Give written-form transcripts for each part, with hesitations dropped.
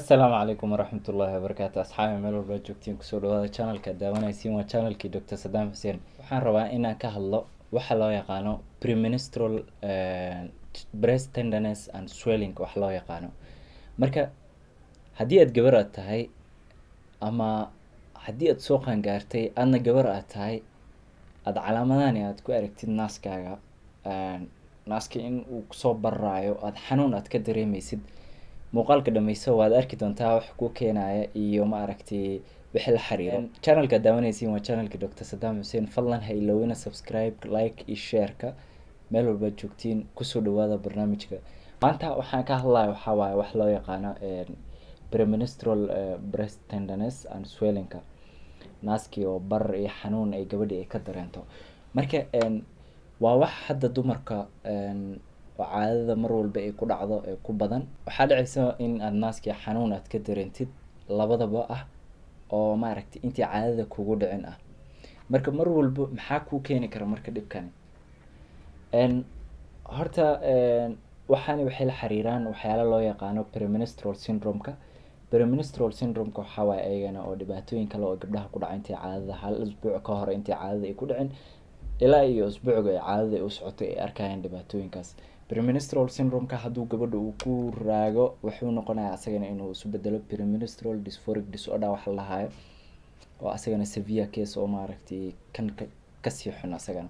السلام عليكم ورحمة الله وبركاته أصحابي meel walba joogtiin kusoo dhawaada channelka daawanaysiin waa channelkii Dr. Saddam Hussein waxaan rabaa inaan ka hadlo waxa loo yaqaano premenstrual breast tenderness and swelling wax loo yaqaano marka haddii aad gabar aad tahay ama haddii aad soo qaangaartay aadna gabar aad tahay aad calaamadahani aad ku aragtid naaskaaga naaska in uu kusoo barraayo aad xanuun aad ka dareemaysid muuqaalka dhammayso waad arki doontaa wax ku keenaya iyo ma aragtay wixii la xiriiro channelka daawanaysiin waa channelka Dr. Saddam Hussein fadlan ha ilowina subscribe like iyo share-ka meel walba joogtiin kusoo dhawaada barnaamijka maanta waxaan ka hadlayaa waxa waaye wax loo yaqaano premenstrual breast tenderness and swelling naaskii oo barar iyo xanuun ay gabadhii ay ka dareento marka waa wax hadda dumarka caadada mar walba ay ku dhacdo ee ku badan waxaa dhacaysa in aad naaskii xanuun aad ka dareentid labadaba ah oo ma aragtay intii caadada kugu dhicin ah marka mar walba maxaa ku keeni kara marka dhibkani horta waxaani waxay la xiriiraan waxyaalo loo yaqaano premenstrual syndrome-ka premenstrual syndrome-ka waxaa waaye ayagana oo dhibaatooyin kale oo gabdhaha ku dhaca intii caadada hal usbuuc ka hor intii caadada ay ku dhicin ilaa iyo usbuucga ay caadada ay u socotay ay arkayaan dhibaatooyinkaas premenstrual syndrome-ka hadduu gabadha uu ku raago wuxuu noqonayaa asagana inuu isu bedelo premenstrual dysphoric disorder wax la lahayo oo asagana severe case oo maaragtay kan kasii xun asagana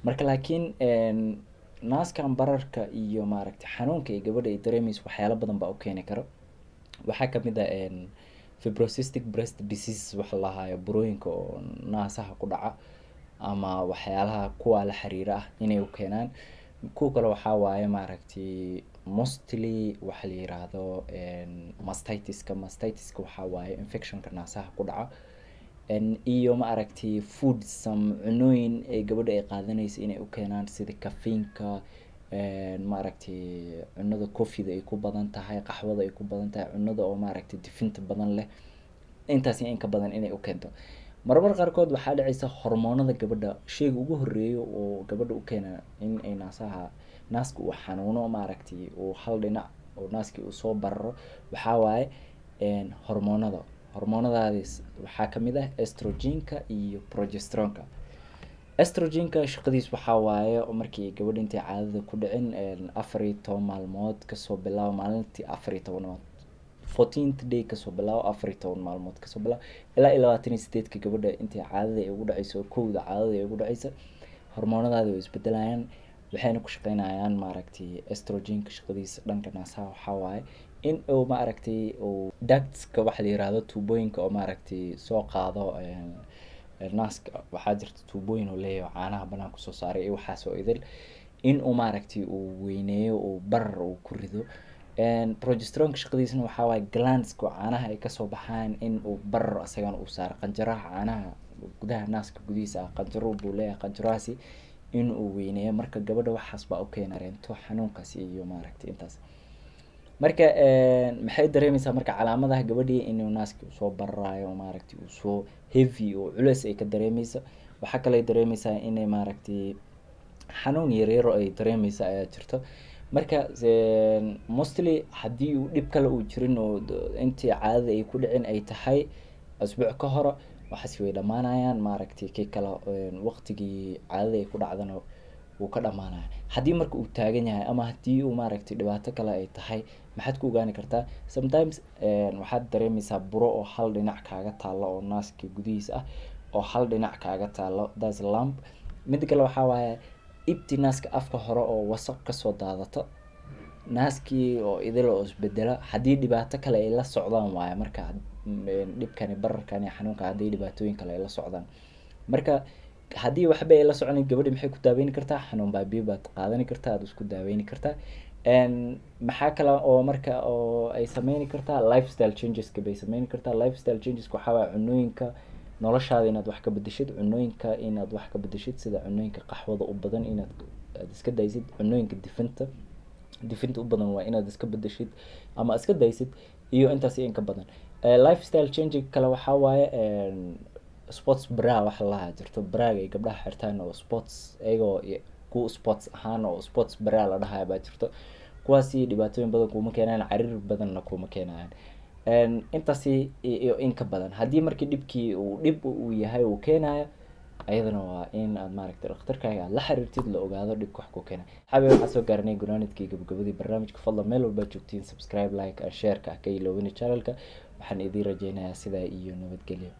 marka laakiin naaskan bararka iyo maaragtay xanuunka ay gabadha ay dareemayso waxyaalo badan baa u keeni karo waxaa kamid ah fibrocystic breast disease wax la lahayo burooyinka oo naasaha ku dhaca ama waxyaalaha kuwa la xiriira ah inay u keenaan kuwa kale waxaa waaye maaragtay mostly waxa la yiraahdo mastitis-ka waxaa waaye infection-ka naasaha ku dhaca iyo maaragtay food cunooyin ay gabadha ay qaadanayso inay u keenaan sida caffeine-ka maaragtay cunada coffee-da ay ku badan tahay qaxwada ay ku badan tahay cunada oo maaragtay difinta badan leh intaas in ka badan inay u keento marmar qaarkood waxaa dhacaysa hormoonada gabadha sheyga ugu horeeyo oo gabadha u keena in ay naaska uu xanuuno maaragtay uu hal dhinac oo naaskii uu soo bararo waxaa waaye hormoonadaas waxaa kamid ah estrogen-ka iyo progesterone-ka estrogen-ka shaqadiis waxaa waaye markii gabadha intay caadada ku dhicin 14 maalmood kasoo bilaabo maalintii 14 14th day kasoo bilaabo 14 maalmood kasoo bilaabo ilaa 28ka gabadha intay caadada ay ugu dhacayso kowda caadada ay ugu dhacayso hormoonadaada way isbedelayaan waxayna ku shaqeynayaan maaragtay estrogen-ka shaqadiisa dhanka naasaha waxaa waaye in uu maaragtay uu ducts-ka waxa la yiraahdo tuubooyinka oo maaragtay soo qaado naaska waxaa jirta tuubooyin oo leeyahay caanaha banaanka kusoo saaray iyo waxaas oo idil in uu maaragtay uu weyneeyo uu barar uu ku rido progesterone-ka shaqadiisana waxaa waaye glands-ka caanaha ay kasoo baxaan in uu barar asagana uu saaro qanjaraha caanaha gudaha naaska gudihiisa ah qanjaro buu leeyahay qanjarahaasi in uu weyneeyo marka gabadha waxaas baa u keena reento xanuunkaas iyo maaragtay intaas marka maxay dareemaysaa marka calaamadaha gabadhii inuu naaska soo bararayo maaragtay uu soo heavy oo culeys ay ka dareemayso waxaa kale ay dareemaysaa inay maaragtay xanuun yaryar oo ay dareemayso ayaa jirto marka mostly haddii uu dhib kale uu jirin oo intii caadada ay ku dhicin ay tahay asbuuc ka hor waxaas way dhamaanayaan maaragtay kii kale waqtigii caadada ay ku dhacdana wuu ka dhamaanaya haddii marka uu taagan yahay ama haddii uu maaragtay dhibaato kale ay tahay maxaad ku ogaani kartaa sometimes waxaad dareemaysaa buro oo hal dhinac kaaga taalo oo naaska gudihiisa ah oo hal dhinac kaaga taalo that's lump mid kale waxaa waaye ibti naaska afka hore oo wasaq kasoo daadato naaskii oo idil oo isbedela haddii dhibaato kale ay la socdaan waaye marka dhibkani bararkani xanuunka haddii dhibaatooyin kale ay la socdaan marka haddii waxba ay la soconin gabadhi maxay ku daaweyn kartaa xanuun baabiyo baad qaadani kartaa aad isku daaweyn kartaa maxaa kale oo marka oo ay sameyn kartaa lifestyle changes-ka bay sameyn kartaa lifestyle changes-ka waxaa waaye cunooyinka noloshaada inaad wax ka bedeshid cunooyinka inaad wax ka bedeshid sida cunooyinka qaxwada u badan inaad iska daysid cunooyinka difinta u badan waa inaad iska bedeshid ama iska daysid iyo intaas in ka badan lifestyle change kale waxaa waaye sports bra wax la jirto braga ay gabdhaha xirtaan oo sports ayagoo ku sports ahaan oo sports bra la dhahayo baa jirto kuwaasi dhibaatooyin badan kuma keenaan cariir badanna kuma keenayaan intaasi iyo in ka badan haddii markii dhibkii uu dhib uu yahay uu keenayo ayadana waa in aad maaragtay dhakhtarkaaga aad la xiriirtid la ogaado dhibka wax ku keena xabib waxaa soo gaarnay gunaanadkii gabagabadii barnaamijka fadlan meel walba joogtiin subscribe like share ka iloobina channelka waxaan idiin rajeynayaa sidaa iyo nabadgelyo